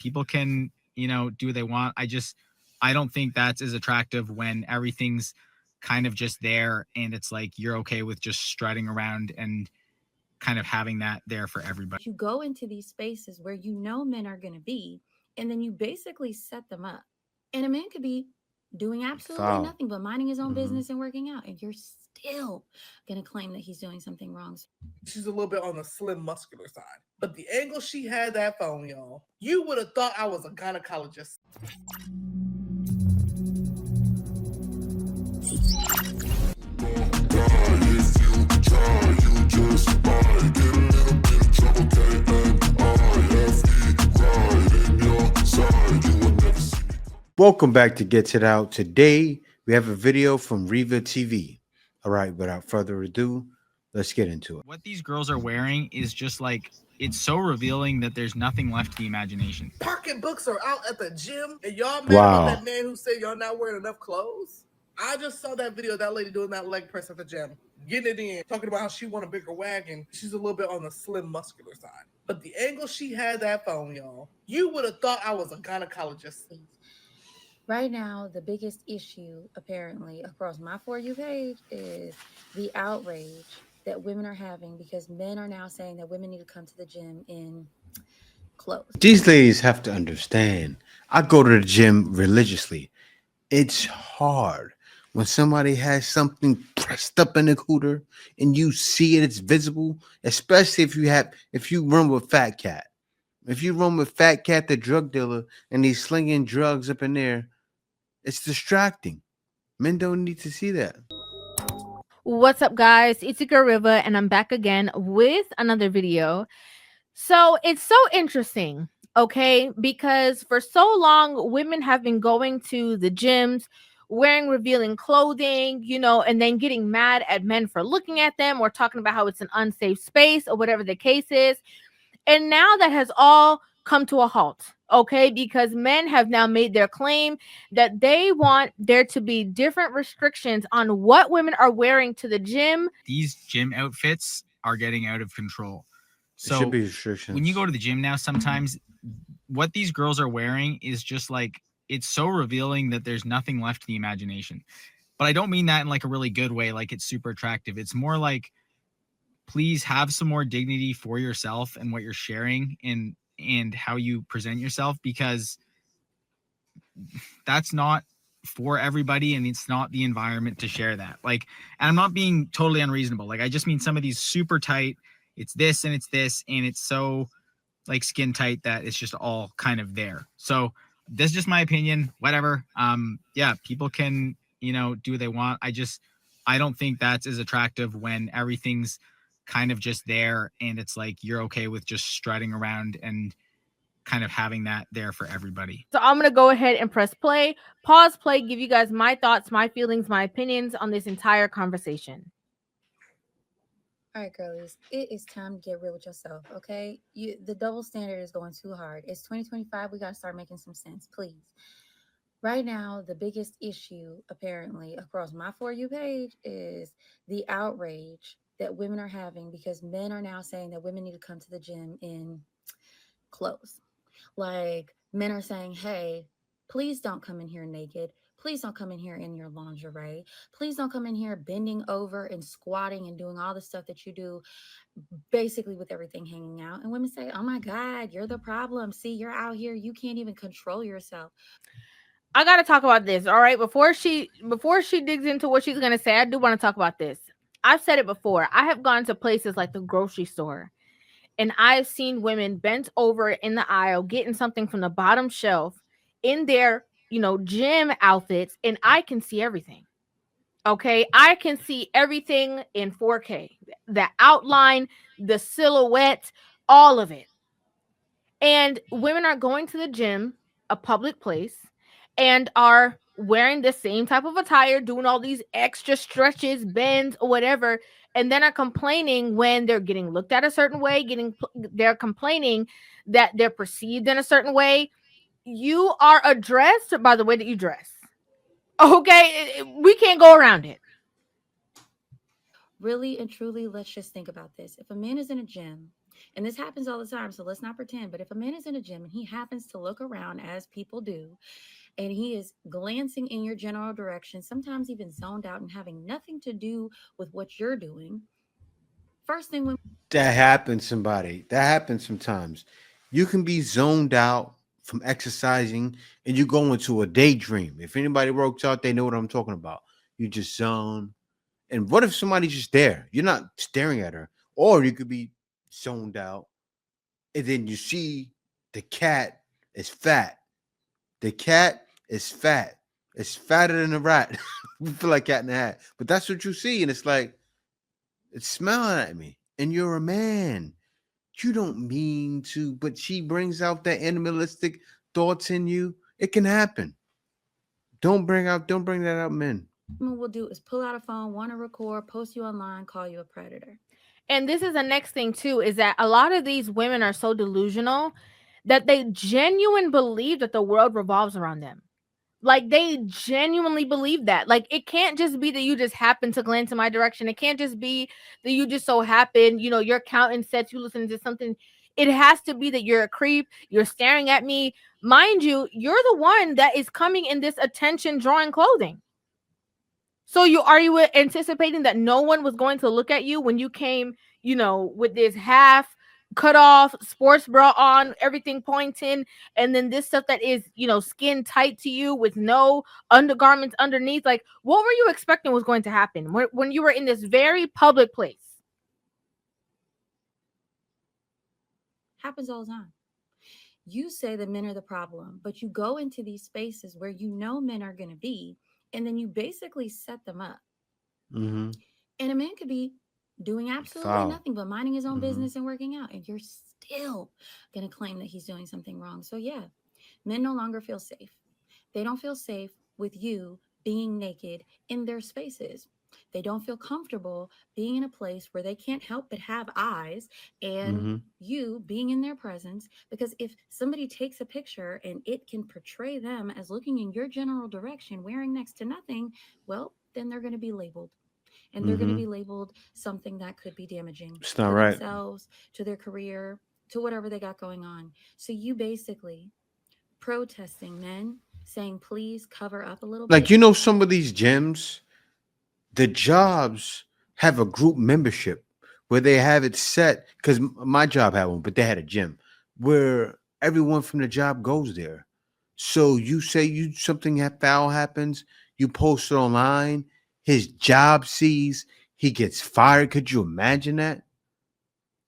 people can, do what they want. I don't think that's as attractive when everything's kind of just there and it's like you're okay with just strutting around and kind of having that there for everybody. You go into these spaces where you know men are going to be, and then you basically set them up. And a man could be doing absolutely Foul. nothing but minding his own Hmm. business and working out, and you're still going to claim that he's doing something wrong. She's a little bit on the slim, muscular side. But the angle she had that phone, y'all, you would have thought I was a gynecologist. Welcome back to Get It Out. Today we have a video from Riva TV. All right, without further ado, let's get into it. What these girls are wearing is just like, it's so revealing that there's nothing left to the imagination. Pocketbooks are out at the gym, and y'all mad Wow. about that man who said y'all not wearing enough clothes? I just saw that video of that lady doing that leg press at the gym, getting it in, talking about how she want a bigger wagon. She's a little bit on the slim, muscular side. But the angle she had that phone, y'all, you would have thought I was a gynecologist. Right now, the biggest issue, apparently, across my For You page is the outrage that women are having because men are now saying that women need to come to the gym in clothes. These ladies have to understand. I go to the gym religiously. It's hard when somebody has something pressed up in the cooter and you see it, it's visible, especially if you run with Fat Cat. If you run with Fat Cat, the drug dealer, and he's slinging drugs up in there, it's distracting. Men don't need to see that. What's up, guys? It's your girl Riva, and I'm back again with another video. So it's so interesting, okay? Because for so long, women have been going to the gyms, wearing revealing clothing, and then getting mad at men for looking at them or talking about how it's an unsafe space or whatever the case is. And now that has all come to a halt, okay? Because men have now made their claim that they want there to be different restrictions on what women are wearing to the gym. These gym outfits are getting out of control. It should So be restrictions. when you go to the gym now, sometimes what these girls are wearing is just like, it's so revealing that there's nothing left to the imagination. But I don't mean that in like a really good way, like it's super attractive. It's more like, please have some more dignity for yourself and what you're sharing and how you present yourself, because that's not for everybody and it's not the environment to share that. Like, and I'm not being totally unreasonable. Like, I just mean some of these super tight, it's this and it's this, and it's so like skin tight that it's just all kind of there. So this is just my opinion, whatever. Yeah, people can, do what they want. I don't think that's as attractive when everything's kind of just there and it's like you're okay with just strutting around and kind of having that there for everybody. So I'm going to go ahead and press play, pause, play, give you guys my thoughts, my feelings, my opinions on this entire conversation. All right, girlies, it is time to get real with yourself, okay? The double standard is going too hard. It's 2025. We got to start making some sense, please. Right now, the biggest issue, apparently, across my For You page is the outrage that women are having because men are now saying that women need to come to the gym in clothes. Like, men are saying, hey, please don't come in here naked. Please don't come in here in your lingerie. Please don't come in here bending over and squatting and doing all the stuff that you do, basically with everything hanging out. And women say, oh my God, you're the problem. See, you're out here. You can't even control yourself. I got to talk about this, all right? Before she digs into what she's going to say, I do want to talk about this. I've said it before. I have gone to places like the grocery store, and I've seen women bent over in the aisle getting something from the bottom shelf in their, gym outfits, and I can see everything. Okay, I can see everything in 4K. The outline, the silhouette, all of it. And women are going to the gym, a public place, and are wearing the same type of attire, doing all these extra stretches, bends, or whatever, and then are complaining when they're getting looked at a certain way, they're complaining that they're perceived in a certain way. You are addressed by the way that you dress. Okay, we can't go around it. Really and truly, let's just think about this. If a man is in a gym And this happens all the time, so let's not pretend. But if a man is in a gym and he happens to look around as people do, and he is glancing in your general direction, sometimes even zoned out and having nothing to do with what you're doing, first thing when That happens, somebody. That happens sometimes. You can be zoned out from exercising and you go into a daydream. If anybody works out, they know what I'm talking about. You just zone. And what if somebody's just there? You're not staring at her. Or you could be zoned out and then you see the cat is fat. The cat is fat. It's fatter than a rat. We feel like cat in the hat. But that's what you see. And it's like, it's smiling at me. And you're a man. You don't mean to, but she brings out that animalistic thoughts in you. It can happen. Don't bring that out, men. women will do is pull out a phone, want to record, post you online, call you a predator. And this is the next thing too, is that a lot of these women are so delusional that they genuinely believe that the world revolves around them. Like they genuinely believe that. Like it can't just be that you just happen to glance in my direction. It can't just be that you just so happen, your accountant said you listen to something. It has to be that you're a creep, you're staring at me. Mind you, you're the one that is coming in this attention drawing clothing. So you anticipating that no one was going to look at you when you came, with this half cut off sports bra on, everything pointing, and then this stuff that is, skin tight to you with no undergarments underneath? Like, what were you expecting was going to happen when you were in this very public place? Happens all the time. You say the men are the problem, but you go into these spaces where you know men are going to be, and then you basically set them up. Mm-hmm. And a man could be doing absolutely Foul. nothing but minding his own Mm-hmm. business and working out, and you're still going to claim that he's doing something wrong. So, yeah, men no longer feel safe. They don't feel safe with you being naked in their spaces. They don't feel comfortable being in a place where they can't help but have eyes and Mm-hmm. you being in their presence. Because if somebody takes a picture and it can portray them as looking in your general direction, wearing next to nothing, well, then they're going to be labeled. And they're going to Mm-hmm. be labeled something that could be damaging It's to not right. themselves, to their career, to whatever they got going on. So you basically protesting men saying, please cover up a little Like, bit. some of these gyms, the jobs have a group membership where they have it set, because my job had one, but they had a gym where everyone from the job goes there. So you say something foul happens, you post it online, his job sees, he gets fired. Could you imagine that?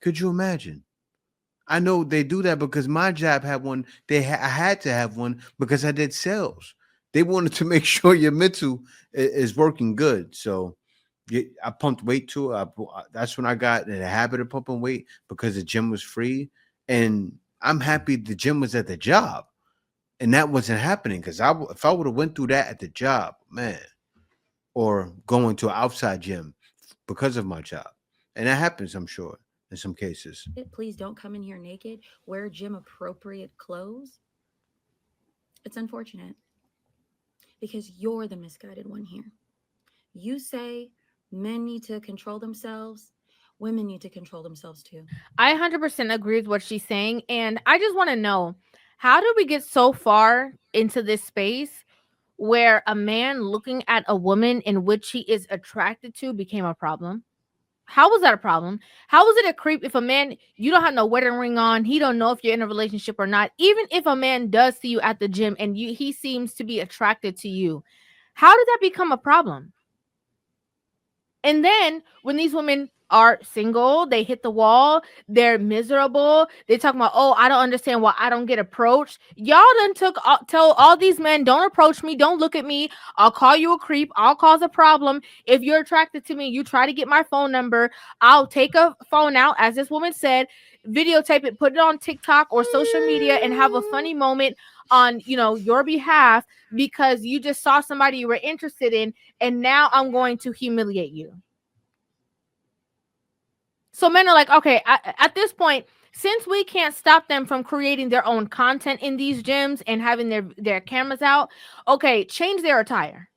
Could you imagine? I know they do that because my job had one. I had to have one because I did sales. They wanted to make sure your mental is working good. So I pumped weight too. That's when I got in the habit of pumping weight because the gym was free, and I'm happy the gym was at the job, and that wasn't happening because if I would have went through that at the job, man, or going to an outside gym because of my job, and that happens, I'm sure, in some cases. Please don't come in here naked. Wear gym appropriate clothes. It's unfortunate because you're the misguided one here. You say men need to control themselves, women need to control themselves too. I 100% agree with what she's saying. And I just want to know, how did we get so far into this space where a man looking at a woman in which he is attracted to became a problem? How was that a problem? How was it a creep if a man, you don't have no wedding ring on, he don't know if you're in a relationship or not? Even if a man does see you at the gym and he seems to be attracted to you, how did that become a problem? And then when these women are single, they hit the wall, they're miserable. They talk about, oh, I don't understand why I don't get approached. Y'all done tell all these men, don't approach me, don't look at me. I'll call you a creep. I'll cause a problem. If you're attracted to me, you try to get my phone number. I'll take a phone out, as this woman said, videotape it, put it on TikTok or social media, and have a funny moment on your behalf because you just saw somebody you were interested in, and now I'm going to humiliate you. So men are like, okay, at this point, since we can't stop them from creating their own content in these gyms and having their cameras out, okay, change their attire.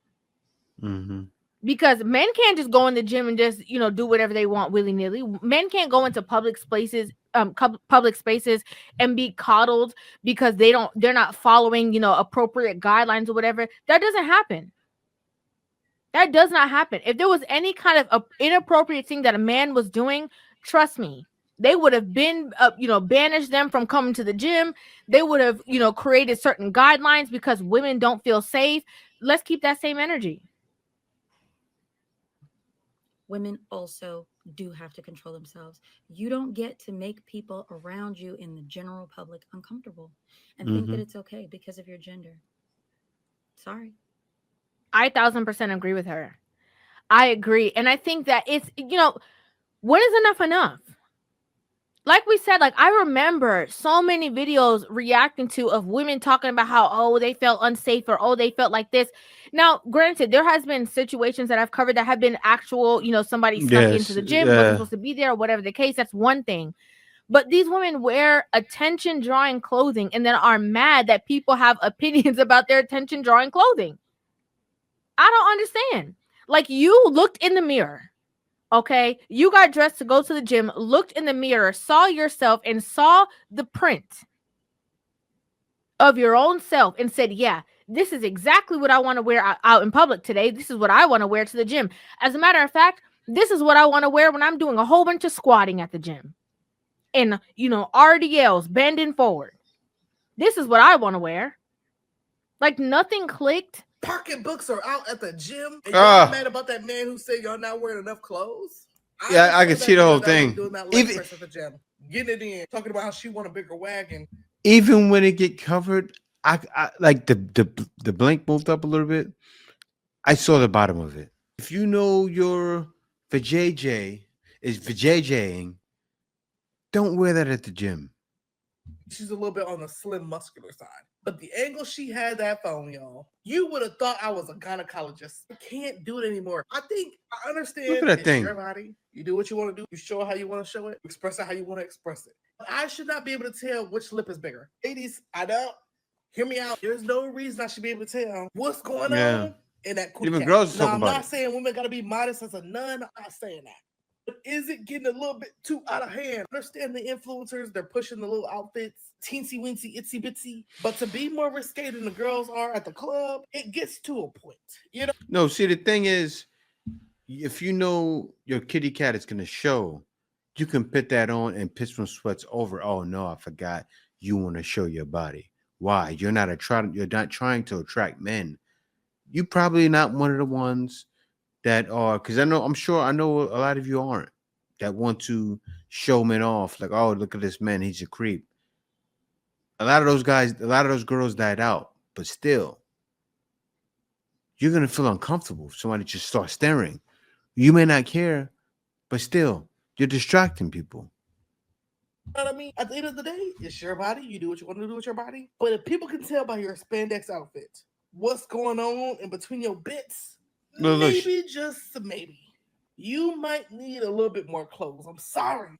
Mm-hmm. Because men can't just go in the gym and just, do whatever they want willy-nilly. Men can't go into public spaces public spaces and be coddled because they're not following, appropriate guidelines or whatever. That doesn't happen. That does not happen. If there was any kind of inappropriate thing that a man was doing, trust me, they would have been, banished them from coming to the gym. They would have, created certain guidelines because women don't feel safe. Let's keep that same energy. Women also do have to control themselves. You don't get to make people around you in the general public uncomfortable and think that it's okay because of your gender. Sorry. I 1000% agree with her. I agree. And I think that it's, when is enough enough? Like we said, like I remember so many videos reacting to of women talking about how, oh, they felt unsafe or, oh, they felt like this. Now, granted, there has been situations that I've covered that have been actual, somebody snuck into the gym, wasn't supposed to be there or whatever the case. That's one thing. But these women wear attention drawing clothing and then are mad that people have opinions about their attention drawing clothing. I don't understand. Like, you looked in the mirror. Okay, you got dressed to go to the gym, looked in the mirror, saw yourself and saw the print of your own self and said, yeah, this is exactly what I want to wear out in public today. This is what I want to wear to the gym. As a matter of fact, this is what I want to wear when I'm doing a whole bunch of squatting at the gym and, RDLs bending forward. This is what I want to wear. Like, nothing clicked. Pocketbooks are out at the gym, and y'all mad about that man who said y'all not wearing enough clothes? I can see the whole thing. Doing that leg press at the gym, getting it in, talking about how she want a bigger wagon. Even when it get covered, I like the blank moved up a little bit. I saw the bottom of it. If you know your vajayjay is vajayjaying, don't wear that at the gym. She's a little bit on the slim, muscular side. But the angle she had that phone, y'all, you would have thought I was a gynecologist. I can't do it anymore. I understand. Look at that it's thing. Your body. You do what you want to do. You show it how you want to show it. Express it how you want to express it. But I should not be able to tell which lip is bigger. Ladies, I don't. Hear me out. There's no reason I should be able to tell what's going on in that coochie. Even girls now, talking I'm about not it. saying women got to be modest as a nun. I'm not saying that. But is it getting a little bit too out of hand? I understand the influencers, they're pushing the little outfits, teensy weensy, itsy bitsy. But to be more risque than the girls are at the club, it gets to a point. No, see, the thing is, if you know your kitty cat is gonna show, you can put that on and piss from sweats over. Oh no, I forgot. You want to show your body. Why? You're not trying to attract men. You probably not one of the ones that are, because I know a lot of you aren't, that want to show men off, like, oh, look at this man, he's a creep. A lot of those girls died out, but still, you're gonna feel uncomfortable if somebody just starts staring. You may not care, but still, you're distracting people. You know what I mean? At the end of the day, it's your body. You do what you want to do with your body. But if people can tell by your spandex outfit what's going on in between your bits, maybe, just maybe, you might need a little bit more clothes. I'm sorry.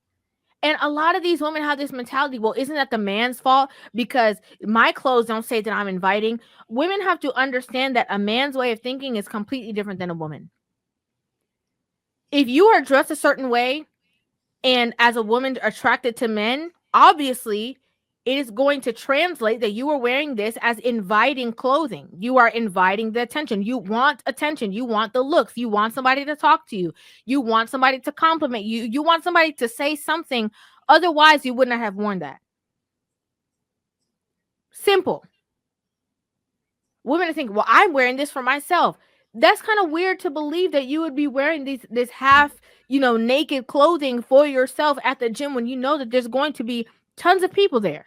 And a lot of these women have this mentality, well, isn't that the man's fault? Because my clothes don't say that I'm inviting. Women have to understand that a man's way of thinking is completely different than a woman. If you are dressed a certain way, and as a woman attracted to men, obviously it is going to translate that you are wearing this as inviting clothing. You are inviting the attention. You want attention. You want the looks. You want somebody to talk to you. You want somebody to compliment you. You want somebody to say something. Otherwise, you would not have worn that. Simple. Women think, well, I'm wearing this for myself. That's kind of weird to believe that you would be wearing this half, naked clothing for yourself at the gym when you know that there's going to be tons of people there.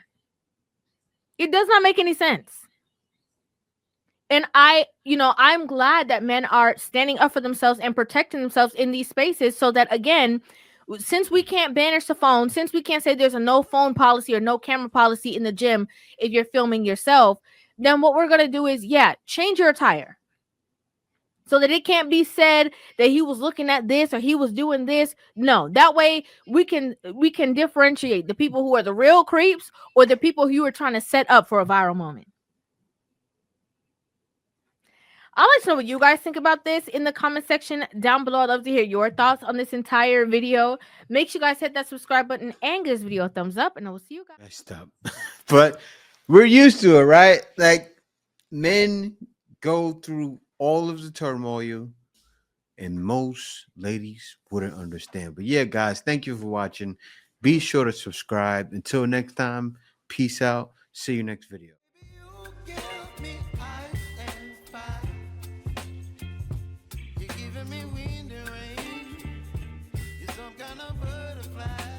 It does not make any sense. And I'm glad that men are standing up for themselves and protecting themselves in these spaces so that, again, since we can't banish the phone, since we can't say there's a no phone policy or no camera policy in the gym if you're filming yourself, then what we're going to do is, change your attire. So that it can't be said that he was looking at this or he was doing this. No, that way we can differentiate the people who are the real creeps or the people who are trying to set up for a viral moment. I'd like to know what you guys think about this in the comment section down below. I'd love to hear your thoughts on this entire video. Make sure you guys hit that subscribe button and give this video a thumbs up, and I will see you guys. Messed up. But we're used to it, right? Like men go through all of the turmoil, and most ladies wouldn't understand. But yeah, guys, thank you for watching. Be sure to subscribe. Until next time, peace out. See you next video. You give me ice and fire. You're giving me wind and rain. You're some kind of butterfly.